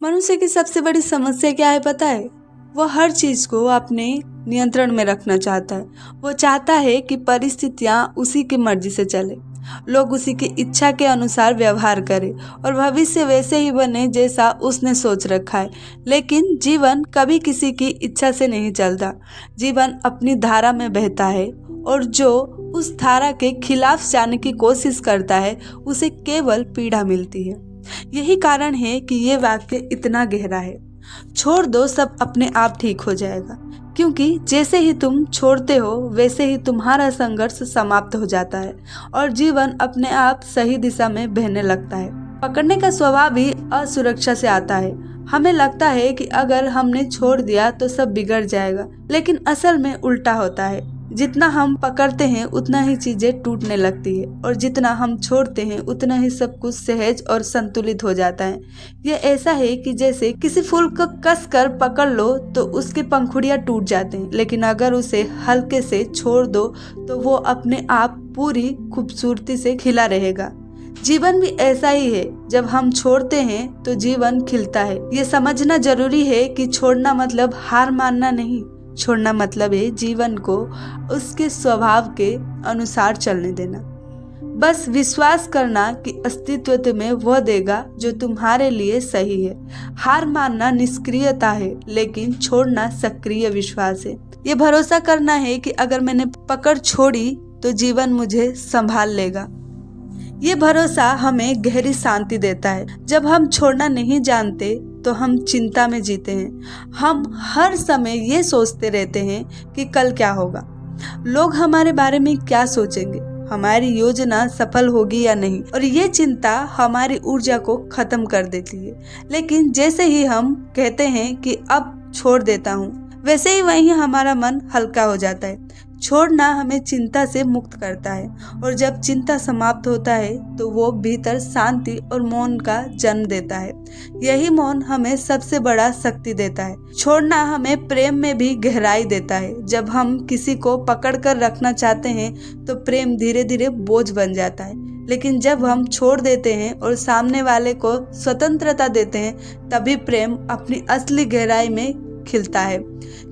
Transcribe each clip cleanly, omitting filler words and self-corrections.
मनुष्य की सबसे बड़ी समस्या क्या है पता है? वो हर चीज को अपने नियंत्रण में रखना चाहता है। वो चाहता है कि परिस्थितियां उसी की मर्जी से चले, लोग उसी की इच्छा के अनुसार व्यवहार करें और भविष्य वैसे ही बने जैसा उसने सोच रखा है। लेकिन जीवन कभी किसी की इच्छा से नहीं चलता। जीवन अपनी धारा में बहता है और जो उस धारा के खिलाफ जाने की कोशिश करता है उसे केवल पीड़ा मिलती है। यही कारण है कि ये वाक्य इतना गहरा है। छोड़ दो, सब अपने आप ठीक हो जाएगा। क्योंकि जैसे ही तुम छोड़ते हो वैसे ही तुम्हारा संघर्ष समाप्त हो जाता है और जीवन अपने आप सही दिशा में बहने लगता है। पकड़ने का स्वभाव भी असुरक्षा से आता है। हमें लगता है कि अगर हमने छोड़ दिया तो सब बिगड़ जाएगा, लेकिन असल में उल्टा होता है। जितना हम पकड़ते हैं उतना ही चीजें टूटने लगती है और जितना हम छोड़ते हैं उतना ही सब कुछ सहज और संतुलित हो जाता है। यह ऐसा है कि जैसे किसी फूल को कस कर पकड़ लो तो उसकी पंखुड़ियां टूट जाते हैं, लेकिन अगर उसे हल्के से छोड़ दो तो वो अपने आप पूरी खूबसूरती से खिला रहेगा। जीवन भी ऐसा ही है। जब हम छोड़ते हैं तो जीवन खिलता है। ये समझना जरूरी है कि छोड़ना मतलब हार मानना नहीं। छोड़ना मतलब है जीवन को उसके स्वभाव के अनुसार चलने देना। बस विश्वास करना कि अस्तित्व तुम्हें वह देगा जो तुम्हारे लिए सही है। हार मानना निष्क्रियता है, लेकिन छोड़ना सक्रिय विश्वास है। ये भरोसा करना है कि अगर मैंने पकड़ छोड़ी तो जीवन मुझे संभाल लेगा। ये भरोसा हमें गहरी शांति देता है। जब हम छोड़ना नहीं जानते तो हम चिंता में जीते हैं। हम हर समय ये सोचते रहते हैं कि कल क्या होगा, लोग हमारे बारे में क्या सोचेंगे, हमारी योजना सफल होगी या नहीं, और ये चिंता हमारी ऊर्जा को खत्म कर देती है। लेकिन जैसे ही हम कहते हैं कि अब छोड़ देता हूँ, वैसे ही वहीं हमारा मन हल्का हो जाता है। छोड़ना हमें चिंता से मुक्त करता है और जब चिंता समाप्त होता है तो वो भीतर शांति और मौन का जन्म देता है। यही मौन हमें सबसे बड़ा शक्ति देता है। छोड़ना हमें प्रेम में भी गहराई देता है। जब हम किसी को पकड़ कर रखना चाहते हैं तो प्रेम धीरे धीरे बोझ बन जाता है, लेकिन जब हम छोड़ देते हैं और सामने वाले को स्वतंत्रता देते हैं तभी प्रेम अपनी असली गहराई में खिलता है।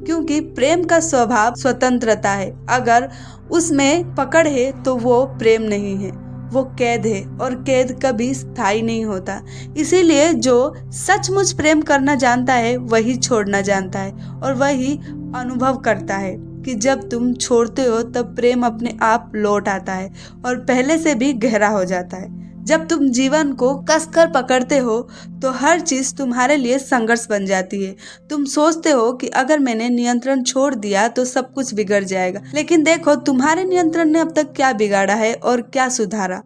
क्योंकि प्रेम का स्वभाव स्वतंत्रता है। अगर उसमें पकड़ है तो वो प्रेम नहीं है, वो कैद है, और कैद कभी स्थायी नहीं होता। इसीलिए जो सचमुच प्रेम करना जानता है वही छोड़ना जानता है और वही अनुभव करता है कि जब तुम छोड़ते हो तब प्रेम अपने आप लौट आता है और पहले से भी गहरा हो जाता है। जब तुम जीवन को कसकर पकड़ते हो तो हर चीज तुम्हारे लिए संघर्ष बन जाती है। तुम सोचते हो कि अगर मैंने नियंत्रण छोड़ दिया तो सब कुछ बिगड़ जाएगा, लेकिन देखो तुम्हारे नियंत्रण ने अब तक क्या बिगाड़ा है और क्या सुधारा।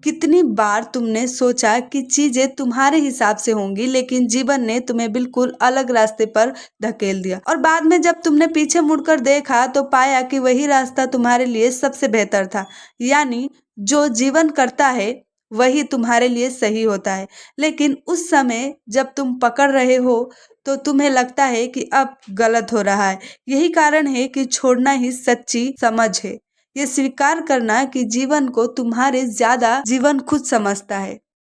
कितनी बार तुमने सोचा कि चीजें तुम्हारे हिसाब से होंगी, लेकिन जीवन ने तुम्हें बिल्कुल अलग रास्ते पर धकेल दिया, और बाद में जब तुमने पीछे मुड़कर देखा तो पाया कि वही रास्ता तुम्हारे लिए सबसे बेहतर था। यानी जो जीवन करता है वही तुम्हारे लिए सही होता है। लेकिन उस समय जब तुम पकड़ रहे हो तो तुम्हें लगता है कि अब गलत हो रहा है। यही कारण है कि छोड़ना ही सच्ची समझ है। ये स्वीकार करना कि जीवन को तुम्हारे ज्यादा जीवन खुद समझता है।